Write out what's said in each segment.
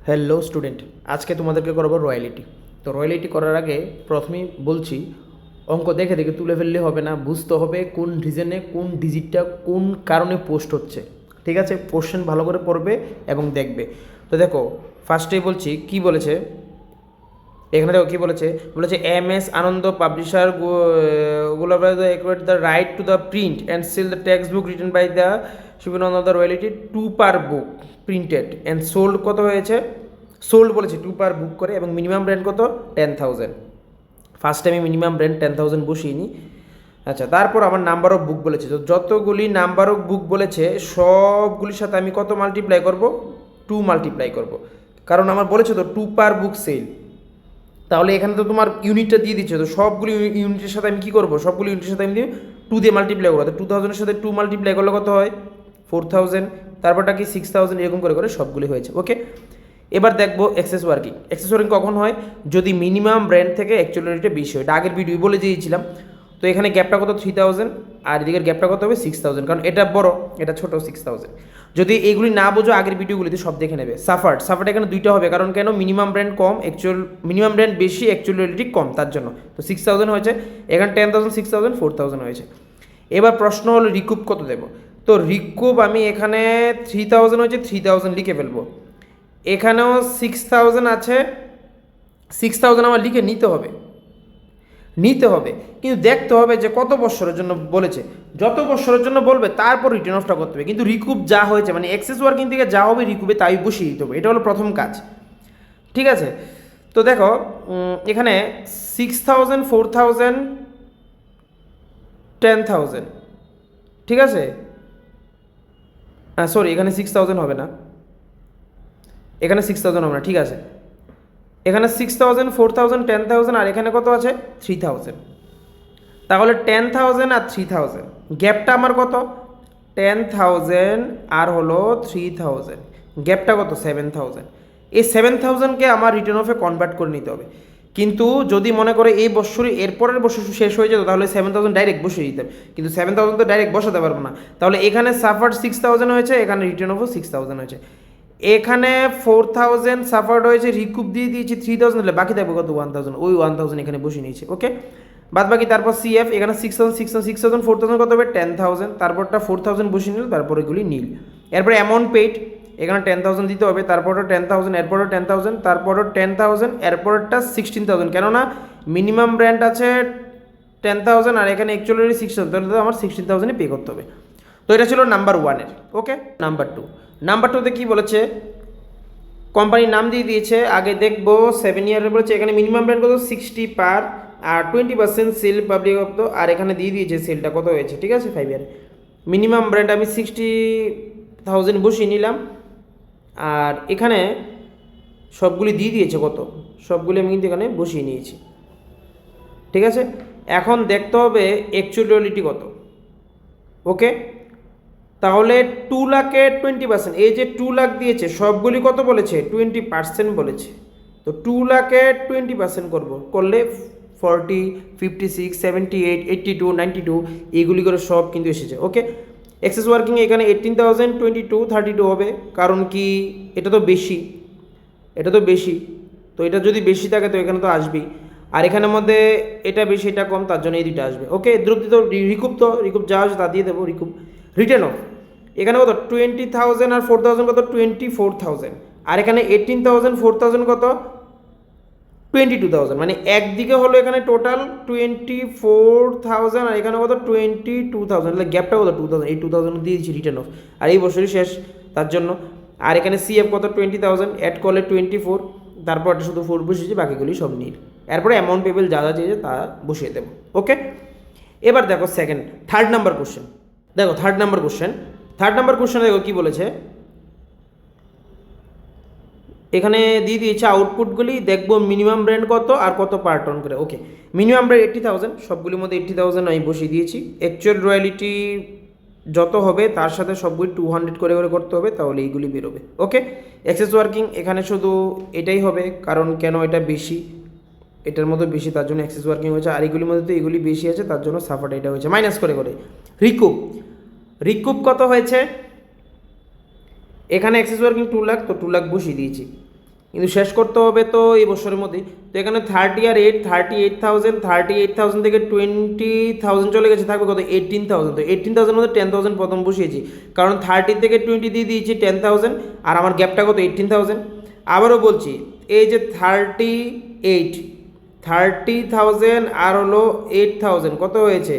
Hello student, আজকে তোমাদেরকে করবো রয়্যালিটি। তো রয়্যালিটি করার আগে প্রথমেই বলছি, অঙ্ক দেখে দেখে তুলে ফেললে হবে না, বুঝতে হবে কোন রিজনে কোন ডিজিটটা কোন কারণে পোস্ট হচ্ছে। ঠিক আছে, কোশ্চেন ভালো করে পড়বে এবং দেখবে। তো দেখো, ফার্স্টেই বলছি কি বলেছে এখানে। দেখো কী বলেছে, বলেছে M S Ananda publisher the right to the print and sale the text book written by the Shivananda the royalty 2 per book printed and sold. কত হয়েছে? সোল্ড বলেছে 2 পার বুক করে, এবং মিনিমাম রেন্ট কত? 10,000। ফার্স্ট টাইমে মিনিমাম রেন্ট 10,000 বসিয়ে নিই। আচ্ছা, তারপর আমার নাম্বার অফ বুক বলেছে, তো যতগুলি নাম্বার অফ বুক বলেছে সবগুলির সাথে আমি কত মাল্টিপ্লাই করব? 2 মাল্টিপ্লাই করব, কারণ আমার বলেছে তো 2 পার বুক সেল। তাহলে এখানে তো তোমার ইউনিটটা দিয়ে দিচ্ছে, তো সবগুলি ইউনিটের সাথে আমি কী করবো? সবগুলি ইউনিটের সাথে আমি 2 দিয়ে মাল্টিপ্লাই করবো। তো 2000-এর সাথে 2 মাল্টিপ্লাই করলে কত হয়? 4,000। তারপরটা কি 6,000, এরকম করে করে সবগুলি হয়েছে। ওকে, এবার দেখবো এক্সেস ওয়ার্কিং। এক্সেস ওয়ার্কিং কখন হয়? যদি মিনিমাম ব্র্যান্ড থেকে অ্যাকচুয়াল রেটে বেশি হয়। এটা আগের ভিডিও বলে দিয়েছিলাম। তো এখানে গ্যাপটা কত? 3,000, আর এদিকের গ্যাপটা কত হবে? 6,000, কারণ এটা বড় এটা ছোট 6,000। যদি এইগুলি না বোঝো আগের ভিডিওগুলিতে সব দেখে নেবে। সাফার্ড এখানে দুইটা হবে, কারণ কেন? মিনিমাম ব্র্যান্ড কম, মিনিমাম ব্র্যান্ড বেশি, অ্যাকচুয়াল রিয়েলিটি কম, তার জন্য। তো 6,000 হয়েছে এখানে, 10,000 6,000 4,000 হয়েছে। এবার প্রশ্ন হলো রিকুপ কত দেবো? তো রিকুপ আমি এখানে 3,000 হয়েছে, 3,000 লিখে ফেলবো। এখানেও 6,000 আছে, 6,000 আমার লিখে নিতে হবে, কিন্তু দেখতে হবে যে কত বছরের জন্য বলেছে। যত বছরের জন্য বলবে তারপর রিটার্ন অফটা করতে হবে, কিন্তু রিকুপ যা হয়েছে মানে এক্সেস ওয়ার্কিং থেকে যা হবে রিকুপে তাই বসিয়ে দিতে হবে। এটা হলো প্রথম কাজ। ঠিক আছে, তো দেখো এখানে 6,000 4,000 10,000। ঠিক আছে, সরি, এখানে 6,000 হবে না, এখানে 6,000 হবে না। ঠিক আছে, এখানে 6,000 4,000 10,000, আর এখানে কত আছে? 3,000। তাহলে 10,000 আর 3,000, গ্যাপটা আমার কত? 10,000 আর হলো 3,000, গ্যাপটা কত? 7,000। এই 7,000কে আমার রিটার্ন অফে কনভার্ট করে নিতে হবে। কিন্তু যদি মনে করে এই বছরই এরপরের বছর শেষ হয়ে যেত, তাহলে 7,000 ডাইরেক্ট বসিয়ে দিতাম, কিন্তু 7,000 তো ডাইরেক্ট বসাতে পারবো না। তাহলে এখানে সাফার্ড 6,000 হয়েছে, এখানে রিটার্ন অফও 6,000 হয়েছে। এখানে 4,000 সাফার্ড হয়েছে, রিকুপ দিয়ে দিয়েছি 3,000, হলে বাকি থাকবে কত? 1,000। ওই 1,000 এখানে বসিয়ে নিয়েছে। ওকে, বাদ বাকি তারপর সিএফ এখানে 6,000 4,000 কত হবে? 10,000। তারপরটা 4,000 বসিয়ে নিল, তারপর এগুলি নীল। এরপরে অ্যামাউন্ট পেইড এখানে 10,000 দিতে হবে, তারপরও 10,000, এরপরও 10,000, তারপরও 10,000, এরপরটা 16,000। কেননা মিনিমাম ব্র্যান্ড আছে 10,000 আর এখানে অ্যাকচুয়ালি 6,000, তাহলে আমার 16,000 পে করতে হবে। তো এটা ছিল নাম্বার ওয়ানের। ওকে, নাম্বার টুতে কী বলেছে? কোম্পানির নাম দিয়ে দিয়েছে। আগে দেখবো 7 ইয়ারের বলেছে, এখানে মিনিমাম ব্র্যান্ড কত? 60 পার, আর 20% সেল পাবলিক অফ তো, আর এখানে দিয়ে দিয়েছে সেলটা কত হয়েছে। ঠিক আছে, 5 ইয়ার মিনিমাম ব্র্যান্ড আমি 60,000 বসিয়ে নিলাম, আর এখানে সবগুলি দিয়ে দিয়েছে কত, সবগুলি আমি কিন্তু এখানে বসিয়ে নিয়েছি। ঠিক আছে, এখন দেখতে হবে অ্যাকচুয়ালিটি কত। ওকে, তাহলে 2 লাখে 20%, এই যে 2 লাখ দিয়েছে সবগুলি কত বলেছে? 20% বলেছে। তো 2 লাখে 20% করলে 40 56 78 82 92 এইগুলি করে সব কিন্তু এসেছে। ওকে, এক্সেস ওয়ার্কিং এখানে 18,000 22 32 হবে, কারণ কি? এটা তো বেশি, তো এটা যদি বেশি থাকে তো এখানে তো আসবেই, আর এখানের মধ্যে এটা বেশি এটা কম, তার জন্য এই দুটো আসবে। ওকে, দ্রুত রিকুপ যা আসবে তা দিয়ে দেবো। রিটার্ন অফ এখানে কত? 20,000 আর 4,000 কত? 24,000, আর এখানে 18,000 4,000 কত? 22,000। মানে একদিকে হলো এখানে টোটাল 24,000, আর এখানে কত? 22,000, তাহলে গ্যাপটা কত? 2,000। এই 2,000 দিয়ে দিচ্ছি রিটার্ন অফ, আর এই বছরই শেষ তার জন্য। আর এখানে সিএফ কত? 20,000, অ্যাড করলে 24, তারপর শুধু 4 বসিয়েছি, বাকিগুলি সব নীল। এরপরে অ্যামাউন্ট পেবেল যা যা চেয়েছে তা বসিয়ে দেবো। ওকে, এবার দেখো third number question. Third number কোশ্চেনে দেখো কী বলেছে। এখানে দিয়ে দিয়েছে আউটপুটগুলি, দেখবো মিনিমাম ব্র্যান্ড কত আর কত পার টন করে। ওকে, মিনিমাম ব্র্যান্ড 80,000, সবগুলির মধ্যে 80,000 আমি বসিয়ে দিয়েছি। অ্যাকচুয়াল রয়্যালিটি যত হবে তার সাথে সবগুলি 200 করে করে করতে হবে, তাহলে এইগুলি বেরোবে। ওকে, এক্সেস ওয়ার্কিং এখানে শুধু এটাই হবে, কারণ কেন? এটা বেশি, এটার মধ্যে বেশি, তার জন্য এক্সেস ওয়ার্কিং হয়েছে, আর এগুলির মধ্যে তো এগুলি বেশি আছে, তার জন্য সাফারটা এটা হয়েছে মাইনাস করে করে। রিকুপ কত হয়েছে? এখানে এক্সেস ওয়ার্কিং 2 লাখ, তো 2 লাখ বসিয়ে দিয়েছি। কিন্তু শেষ করতে হবে তো এই বছরের মধ্যেই। তো এখানে 38,000 থেকে 20,000 চলে গেছে, থাকবে কত 18,000। তো 18,000 মধ্যে 10,000 প্রথম বসিয়েছি, কারণ 30 থেকে 20 দিয়ে দিয়েছি 10,000, আর আমার গ্যাপটা কত 18,000। আবারও বলছি, এই যে 30,000 আর হলো 8,000 কত হয়েছে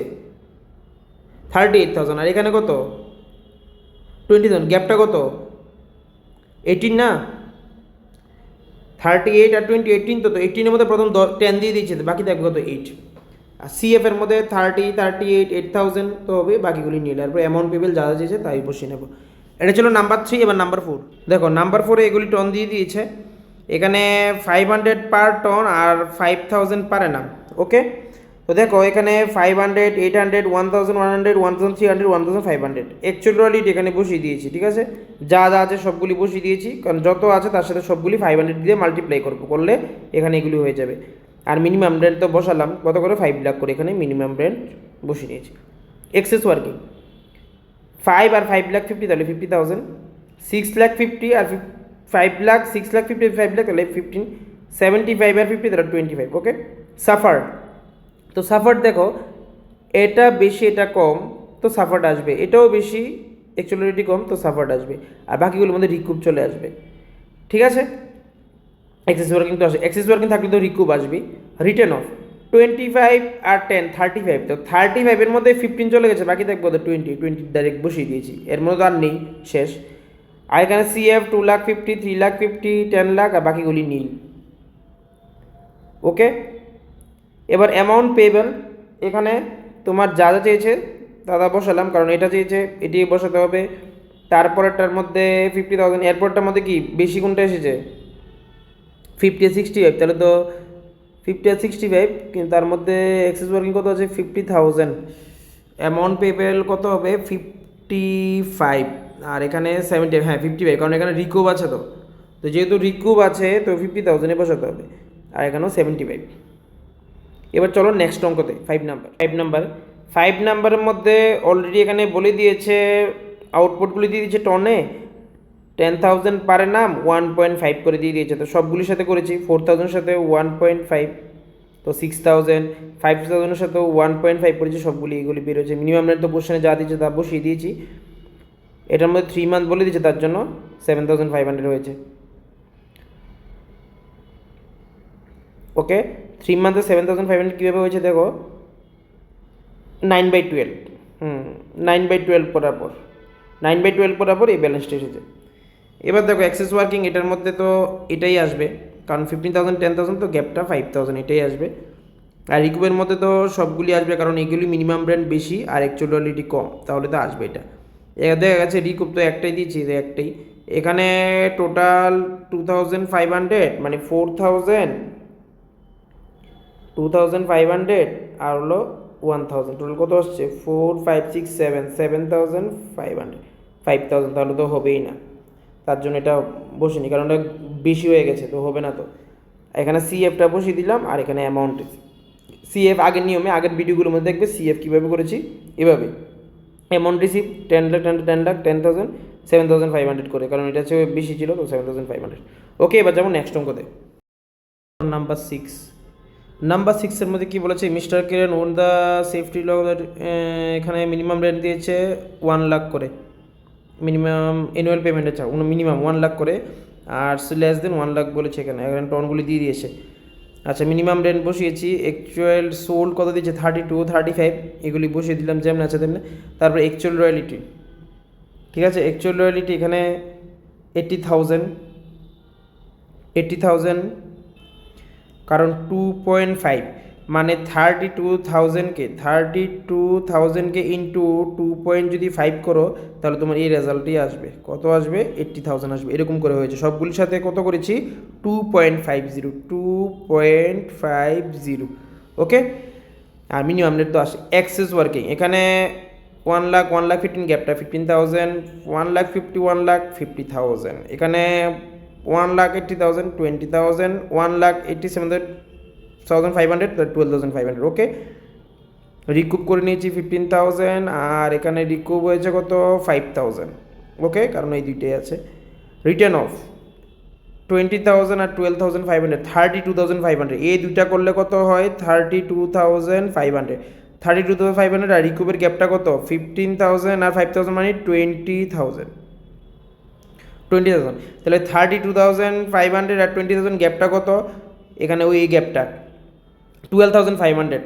38,000, আর এখানে কত 20,000, গ্যাপটা কত 18 না। 38 আর 20 18, তো 18-এর মধ্যে প্রথম 10 দিয়ে দিয়েছে, বাকি থাকবে কত 8। আর সিএফ এর মধ্যে 38, 8,000 তো হবে, বাকিগুলি নিয়ে তারপর অ্যামাউন্ট পেবেল যা দিয়েছে তাই বসিয়ে নেব। এটা ছিল নাম্বার 3। এবার নাম্বার 4 দেখো, নাম্বার 4-এ এগুলি টন দিয়ে দিয়েছে, এখানে 500 পার টন আর 5,000 পার এনাম। ওকে, তো দেখো এখানে 500, 800, 1,100, 1,300, 1,500 অ্যাকচুয়ালি এখানে বসিয়ে দিয়েছি। ঠিক আছে, যা যা আছে সবগুলি বসিয়ে দিয়েছি, কারণ যত আছে তার সাথে সবগুলি 500 দিয়ে মাল্টিপ্লাই করলে এখানে এগুলি হয়ে যাবে। আর মিনিমাম রেন্ট তো বসালাম কত করে 5 লাখ করে, এখানে মিনিমাম রেন্ট বসিয়ে দিয়েছি। এক্সেস ওয়ার্কিং 5 আর 5 লাখ 50, তাহলে 50,000, 6 লাখ 50 আর 5 লাখ, 6 লাখ 50 5 লাখ, তাহলে 15, 75 আর 50, তাহলে 25। ওকে, সাফার্ড, তো সাফার্ড দেখো এটা বেশি এটা কম, তো সাফার্ড আসবে, এটাও বেশি অ্যাকচুয়ালিটি কম, তো সাফার্ড আসবে, আর বাকিগুলোর মধ্যে রিকুপ চলে আসবে। ঠিক আছে, এক্সেস ওয়ার্কিং তো আসে, এক্সেস ওয়ার্কিং থাকলে তো রিকুপ আসবে। রিটার্ন অফ 25 আর 10 35, তো 35-এর মধ্যে 15 চলে গেছে, বাকি থাকবে তো 20 ডাইরেক্ট বসিয়ে দিয়েছি, এর মধ্যে তো আর নেই, শেষ। আর এখানে সিএফ 2 লাখ 50, 3 লাখ 50, 10 লাখ, আর বাকিগুলি নীল। ওকে, এবার অ্যামাউন্ট পেয়েবেল, এখানে তোমার যা যা চেয়েছে দাদা বসালাম, কারণ এটা চেয়েছে এটি বসাতে হবে। তারপরেরটার মধ্যে 50,000, এরপরটার মধ্যে কি বেশি কোনটা এসেছে 50 আর 65, তাহলে তো 50 আর 65, কিন্তু তার মধ্যে এক্সেস ওয়ার্কিং কত আছে 50,000, অ্যামাউন্ট পেবেল কত হবে 55, আর এখানে 70, হ্যাঁ 55, কারণ এখানে রিকুব আছে, তো তো যেহেতু রিকুব আছে তো 50,000-এ বসাতে হবে, আর এখানেও 75। এবার চলো নেক্সট অঙ্কতে 5 নাম্বারের মধ্যে অলরেডি এখানে বলে দিয়েছে, আউটপুটগুলি দিয়ে দিয়েছে টনে, 10,000 পারে নাম 1.5 করে দিয়ে দিয়েছে, তো সবগুলির সাথে করেছি। 4,000-এর সাথে 1.5, তো 6,000, 5,000-এর সাথেও 1.5 করেছি, সবগুলি এগুলি বেরোচ্ছে। মিনিমাম রেট তো কোশ্চেনে যা দিয়েছে তা বসিয়ে দিয়েছি। এটার মধ্যে 3 মান্থ বলে দিয়েছে, তার জন্য 7,500 হয়েছে। ওকে, 3 মান্থে 7,500 কীভাবে হয়েছে দেখো, 9/12, 9/12 করার পর 9/12 করার পর এই ব্যালেন্সটা এসেছে। এবার দেখো এক্সেস ওয়ার্কিং, এটার মধ্যে তো এটাই আসবে, কারণ 15,000 10,000, তো গ্যাপটা 5,000 এটাই আসবে। আর রিকুবের মধ্যে তো সবগুলি আসবে, কারণ এগুলি মিনিমাম ব্র্যান্ড বেশি আর অ্যাকচুয়ালিটি কম, তাহলে তো আসবে এটা। দেখা গেছে রিকুব তো একটাই দিয়েছি, একটাই। এখানে টোটাল 2,500, মানে 2,500 আর হলো 1,000, টোটাল কত আসছে 4 5 6 7 7,500, 5,000, তাহলে তো হবেই না, তার জন্য এটা বসিনি, কারণ এটা বেশি হয়ে গেছে, তো হবে না। তো এখানে সিএফটা বসিয়ে দিলাম, আর এখানে অ্যামাউন্ট সিএফ আগের নিয়মে, আগের ভিডিওগুলোর মধ্যে দেখবে সিএফ কীভাবে করেছি, এভাবে অ্যামাউন্ট রিসিভ 10 লাখ 10 লাখ 10,000, 7,500 করে, কারণ এটা হচ্ছে বেশি ছিল, তো 7,500। ওকে, এবার যাবো নেক্সট অঙ্কতে। নাম্বার 6-এর মধ্যে কী বলেছে, mister Kiran on the safety law, এখানে মিনিমাম রেন্ট দিয়েছে 1 লাখ করে, মিনিমাম অ্যানুয়াল পেমেন্টের চাও মিনিমাম 1 লাখ করে, আর লেস দেন 1 লাখ বলেছে, এখানে টনগুলি দিয়ে দিয়েছে। আচ্ছা, মিনিমাম রেন্ট বসিয়েছি, অ্যাকচুয়াল সোল্ড কত দিয়েছে 32 35, এগুলি বসিয়ে দিলাম যেমন আছে তেমনি। তারপর অ্যাকচুয়াল রয়্যালিটি, ঠিক আছে, অ্যাকচুয়াল রয়্যালিটি এখানে 80,000, কারণ 2.5 মানে 32,000কে ইন্টু 2.5 করো, তাহলে তোমার এই রেজাল্টই আসবে, কত আসবে 80,000 আসবে। এরকম করে হয়েছে, সবগুলির সাথে কত করেছি 2.50। ওকে, আর মিনিমাম রেট তো আসে। এক্সেস ওয়ার্কিং এখানে 1 লাখ 1,15,000, গ্যাপটা 15,000, 1,50,000 1,50,000, এখানে 1,80,000 20,000, 1,87,500, 12,500। ওকে, রিকুপ করে নিয়েছি 15,000, আর এখানে রিকুপ হয়েছে কত 5,000। ওকে, কারণ এই দুইটাই আছে। রিটার্ন অফ 20,000 আর 12,500, 32,500, এই দুইটা করলে কত হয়? 32,500, 32,500। আর রিকুপের গ্যাপটা কত? 15,000 আর 5,000 মানে 20,000। তাহলে 32,500 আর 20,000 গ্যাপটা কত? এখানে ওই গ্যাপটা 12,500,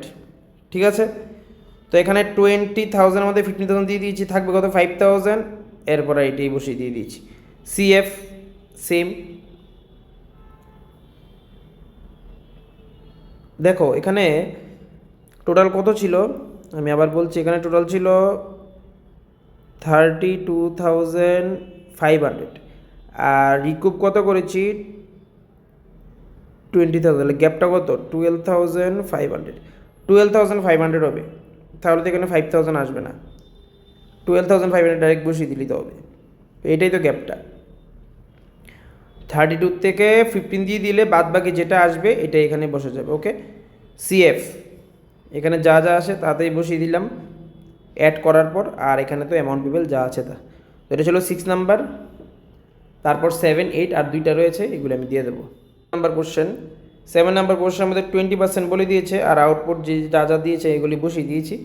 ঠিক আছে। তো এখানে 20,000 মধ্যে 15,000 দিয়ে দিয়েছি, থাকবে কত? 5,000। এরপরে এটাই বসিয়ে দিয়ে দিয়েছি। CF same. দেখো এখানে টোটাল কত ছিল, আমি আবার বলছি, এখানে টোটাল ছিল 32,500, আর রিকুপ কত করেছি? 20,000। গ্যাপটা কত? 12,500। 12,500 হবে, তাহলে তো এখানে 5,000 আসবে না, 12,500 ডাইরেক্ট বসিয়ে দিলেই তো হবে। এটাই তো গ্যাপটা। 32 থেকে 15 দিয়ে দিলে বাদ বাকি যেটা আসবে এটা এখানে বসে যাবে। ওকে, সিএফ এখানে যা যা আসে তাতেই বসিয়ে দিলাম অ্যাড করার পর, আর এখানে তো অ্যামাউন্ট পিপল যা আছে তা। তো এটা ছিল 6 নাম্বার। তারপর 7, 8 আর দুইটা রয়েছে, এগুলো আমি দিয়ে দেবো। নাম্বার কোশ্চেন, 7 নাম্বার কোশ্চেন আমাদের 20% বলে দিয়েছে, আর আউটপুট যে যা যা দিয়েছে এগুলি বসিয়ে দিয়েছি।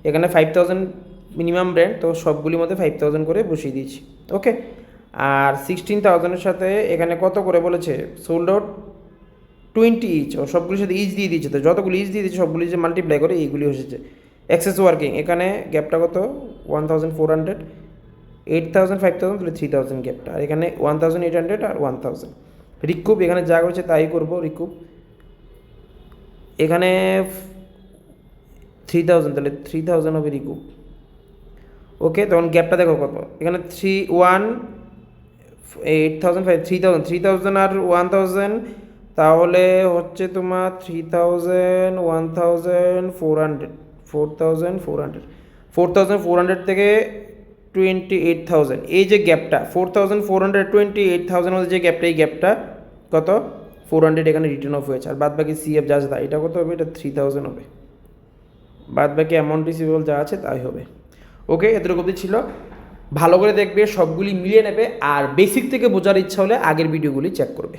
এখানে 5,000 মিনিমাম ব্র্যান্ড, তো সবগুলির মধ্যে 5,000 করে বসিয়ে দিয়েছি। ওকে, আর 16,000-এর সাথে এখানে কত করে বলেছে? সোল্ড আউট 20 ইচ, ও সবগুলির সাথে ইচ দিয়ে দিয়েছে, তো যতগুলি ইচ দিয়ে দিয়েছে সবগুলি যে মাল্টিপ্লাই করে এইগুলি এসেছে। এক্সেস ওয়ার্কিং এখানে গ্যাপটা কত? 1,400, 8,000, 5,000, তাহলে 3,000 গ্যাপটা, আর এখানে 1,800 আর 1,000। রিকুপ এখানে যা করেছে তাই করবো। রিকুপ এখানে 3,000, তাহলে 3,000 হবে রিকুপ। ওকে, তখন গ্যাপটা দেখো কত, এখানে 8,000, 3,000, 3,000 আর 1,000, তাহলে হচ্ছে তোমার 3,000, 1,400, 4,400, 4,400 থেকে 28,000, এই যে গ্যাপটা 4,400, 28,000 মধ্যে যে গ্যাপটা, এই গ্যাপটা কত? 400 এখানে রিটার্ন অফ হয়েছে, আর বাদ বাকি সিএফ যা আছে এটা কত হবে? এটা 3,000 হবে, বাদ বাকি অ্যামাউন্ট রিসিভেবল যা আছে তাই হবে। ওকে, এতটুকু অবধি ছিল। ভালো করে দেখবে, সবগুলি মিলিয়ে নেবে, আর বেসিক থেকে বোঝার ইচ্ছা হলে আগের ভিডিওগুলি চেক করবে।